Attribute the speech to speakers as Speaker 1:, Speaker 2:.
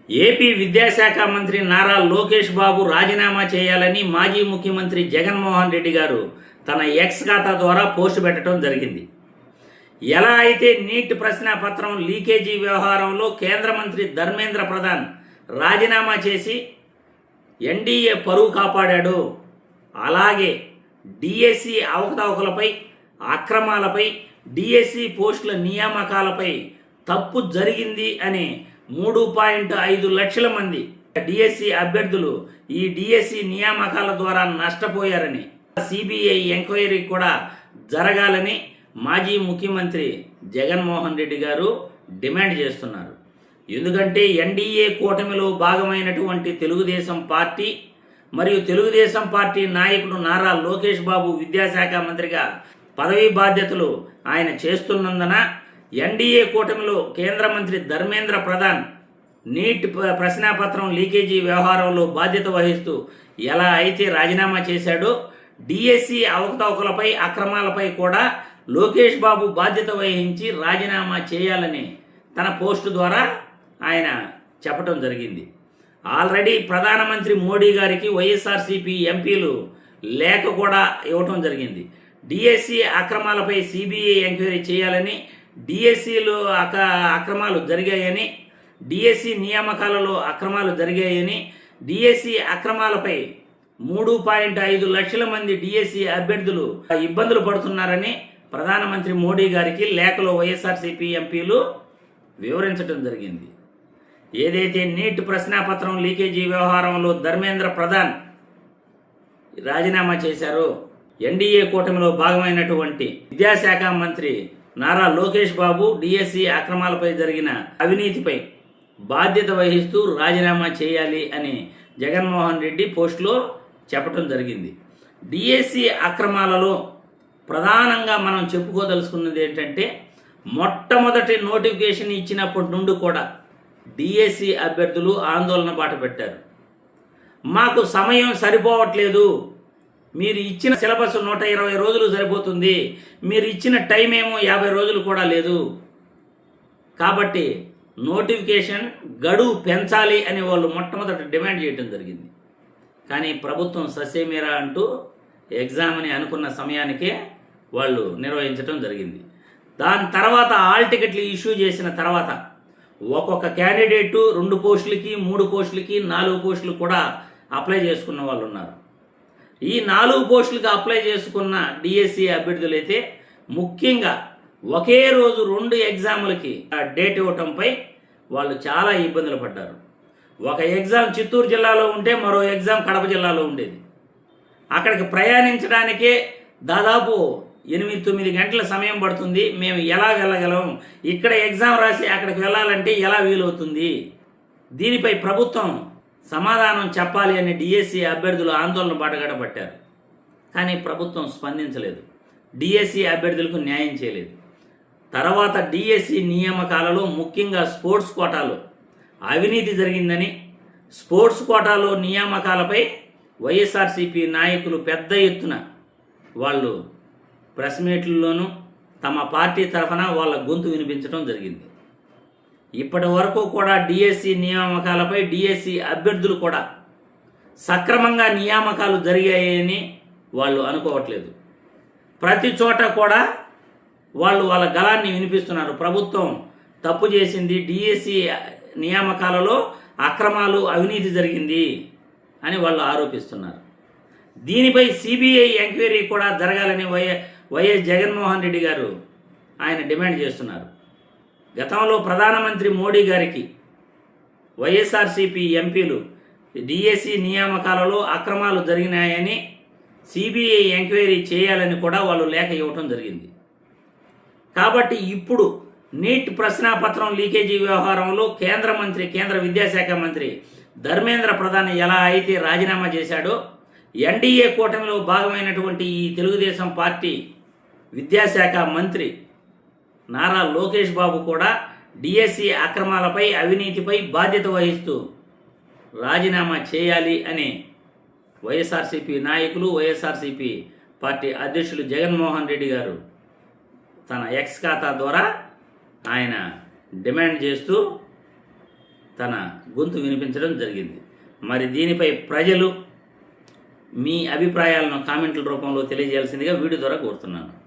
Speaker 1: AP విద్యాశాఖ మంత్రి నారా లోకేష్ బాబు రాజీనామా చేయాలని మాజీ ముఖ్యమంత్రి జగన్మోహన్ రెడ్డి గారు తన ఎక్స్ ఖాతా ద్వారా పోస్టు పెట్టడం జరిగింది. ఎలా అయితే నీట్ ప్రశ్నాపత్రం లీకేజీ వ్యవహారంలో కేంద్ర మంత్రి ధర్మేంద్ర ప్రధాన్ రాజీనామా చేసి ఎన్డీఏ పరువు కాపాడాడో, అలాగే డిఎస్సి అవకతవకలపై, అక్రమాలపై, డిఎస్సి పోస్టుల నియామకాలపై తప్పు జరిగింది అని 3.5 లక్షల మంది డిఎస్సి అభ్యర్థులు ఈ డిఎస్సి నియామకాల ద్వారా నష్టపోయారని, సిబిఐ ఎంక్వైరీ కూడా జరగాలని మాజీ ముఖ్యమంత్రి జగన్మోహన్ రెడ్డి గారు డిమాండ్ చేస్తున్నారు. ఎందుకంటే ఎన్డీఏ కూటమిలో భాగమైనటువంటి తెలుగుదేశం పార్టీ మరియు తెలుగుదేశం పార్టీ నాయకుడు నారా లోకేష్ బాబు విద్యాశాఖ మంత్రిగా పదవీ బాధ్యతలు ఆయన చేస్తున్నందున ఎన్డీఏ కూటమిలో కేంద్ర మంత్రి ధర్మేంద్ర ప్రధాన్ నీట్ ప్రశ్నాపత్రం లీకేజీ వ్యవహారంలో బాధ్యత వహిస్తూ ఎలా అయితే రాజీనామా చేశాడో, డిఎస్సి అవకతవకలపై, అక్రమాలపై కూడా లోకేష్ బాబు బాధ్యత వహించి రాజీనామా చేయాలని తన పోస్టు ద్వారా ఆయన చెప్పడం జరిగింది. ఆల్రెడీ ప్రధానమంత్రి మోడీ గారికి వైఎస్ఆర్సీపీ ఎంపీలు లేఖ కూడా ఇవ్వటం జరిగింది. డిఎస్సి అక్రమాలపై సిబిఐ ఎంక్వైరీ చేయాలని, డిఎస్సిలో అక్రమాలు జరిగాయని, డిఎస్సి నియామకాలలో అక్రమాలు జరిగాయని, డిఎస్సి అక్రమాలపై 3.5 లక్షల మంది డిఎస్సి అభ్యర్థులు ఇబ్బందులు పడుతున్నారని ప్రధానమంత్రి మోడీ గారికి లేఖలో వైఎస్ఆర్సీపీ ఎంపీలు వివరించడం జరిగింది. ఏదైతే నీట్ ప్రశ్నాపత్రం లీకేజీ వ్యవహారంలో ధర్మేంద్ర ప్రధాన్ రాజీనామా చేశారో, ఎన్డీఏ కూటమిలో భాగమైనటువంటి విద్యాశాఖ మంత్రి నారా లోకేష్ బాబు డిఎస్సి అక్రమాలపై జరిగిన అవినీతిపై బాధ్యత వహిస్తూ రాజీనామా చేయాలి అని జగన్మోహన్ రెడ్డి పోస్టులో చెప్పడం జరిగింది. డిఎస్సి అక్రమాలలో ప్రధానంగా మనం చెప్పుకోదలుచుకున్నది ఏంటంటే, మొట్టమొదటి నోటిఫికేషన్ ఇచ్చినప్పటి నుండి కూడా డిఎస్సి అభ్యర్థులు ఆందోళన బాట పెట్టారు. మాకు సమయం సరిపోవట్లేదు, మీరు ఇచ్చిన సిలబస్ 120 రోజులు సరిపోతుంది, మీరు ఇచ్చిన టైం ఏమో 50 రోజులు కూడా లేదు, కాబట్టి నోటిఫికేషన్ గడువు పెంచాలి అని వాళ్ళు మొట్టమొదటి డిమాండ్ చేయడం జరిగింది. కానీ ప్రభుత్వం ససేమీరా అంటూ ఎగ్జామ్ని అనుకున్న సమయానికే వాళ్ళు నిర్వహించడం జరిగింది. దాని తర్వాత ఆల్ టికెట్లు ఇష్యూ చేసిన తర్వాత ఒక్కొక్క క్యాండిడేటు 2 పోస్టులకి, 3 పోస్టులకి, 4 పోస్టులు కూడా అప్లై చేసుకున్న వాళ్ళు ఉన్నారు. ఈ 4 పోస్టులకు అప్లై చేసుకున్న డిఎస్సి అభ్యర్థులైతే ముఖ్యంగా ఒకే రోజు 2 ఎగ్జాములకి డేట్ ఇవ్వటంపై వాళ్ళు చాలా ఇబ్బందులు పడ్డారు. ఒక ఎగ్జామ్ చిత్తూరు జిల్లాలో ఉంటే మరో ఎగ్జామ్ కడప జిల్లాలో ఉండేది. అక్కడికి ప్రయాణించడానికే దాదాపు 8-9 గంటల సమయం పడుతుంది. మేము ఎలా వెళ్ళగలం? ఇక్కడ ఎగ్జామ్ రాసి అక్కడికి వెళ్ళాలంటే ఎలా వీలవుతుంది? దీనిపై ప్రభుత్వం సమాధానం చెప్పాలి అని డిఎస్సి అభ్యర్థులు ఆందోళన బాటగాడ పట్టారు. కానీ ప్రభుత్వం స్పందించలేదు, డిఎస్సి అభ్యర్థులకు న్యాయం చేయలేదు. తర్వాత డిఎస్సి నియామకాలలో ముఖ్యంగా స్పోర్ట్స్ కోటాలో అవినీతి జరిగిందని, స్పోర్ట్స్ కోటాలో నియామకాలపై వైఎస్ఆర్సీపీ నాయకులు పెద్ద ఎత్తున వాళ్ళు ప్రెస్ మీట్లలోనూ తమ పార్టీ తరఫున వాళ్ళ గొంతు వినిపించడం జరిగింది. ఇప్పటి వరకు కూడా డిఎస్సి నియామకాలపై డిఎస్సి అభ్యర్థులు కూడా సక్రమంగా నియామకాలు జరిగాయని వాళ్ళు అనుకోవట్లేదు. ప్రతి చోట కూడా వాళ్ళు వాళ్ళ గళాన్ని వినిపిస్తున్నారు. ప్రభుత్వం తప్పు చేసింది, డిఎస్సి నియామకాలలో అక్రమాలు, అవినీతి జరిగింది అని వాళ్ళు ఆరోపిస్తున్నారు. దీనిపై సిబిఐ ఎంక్వైరీ కూడా జరగాలని వైఎస్ జగన్మోహన్ రెడ్డి గారు ఆయన డిమాండ్ చేస్తున్నారు. గతంలో ప్రధానమంత్రి మోడీ గారికి వైఎస్ఆర్సీపీ ఎంపీలు డిఎస్సి నియామకాలలో అక్రమాలు జరిగినాయని సిబిఐ ఎంక్వైరీ చేయాలని కూడా వాళ్ళు లేఖ ఇవ్వటం జరిగింది. కాబట్టి ఇప్పుడు నీట్ ప్రశ్నాపత్రం లీకేజీ వ్యవహారంలో కేంద్ర విద్యాశాఖ మంత్రి ధర్మేంద్ర ప్రధాన్ ఎలా అయితే రాజీనామా చేశాడో, ఎన్డీఏ కూటమిలో భాగమైనటువంటి ఈ తెలుగుదేశం పార్టీ విద్యాశాఖ మంత్రి నారా లోకేష్ బాబు కూడా డిఎస్సి అక్రమాలపై, అవినీతిపై బాధ్యత వహిస్తూ రాజీనామా చేయాలి అని వైఎస్ఆర్సీపీ నాయకులు, వైఎస్ఆర్సీపీ పార్టీ అధ్యక్షులు జగన్మోహన్ రెడ్డి గారు తన ఎక్స్ ఖాతా ద్వారా ఆయన డిమాండ్ చేస్తూ తన గొంతు వినిపించడం జరిగింది. మరి దీనిపై ప్రజలు మీ అభిప్రాయాలను కామెంట్ల రూపంలో తెలియజేయాల్సిందిగా వీడియో ద్వారా కోరుతున్నాను.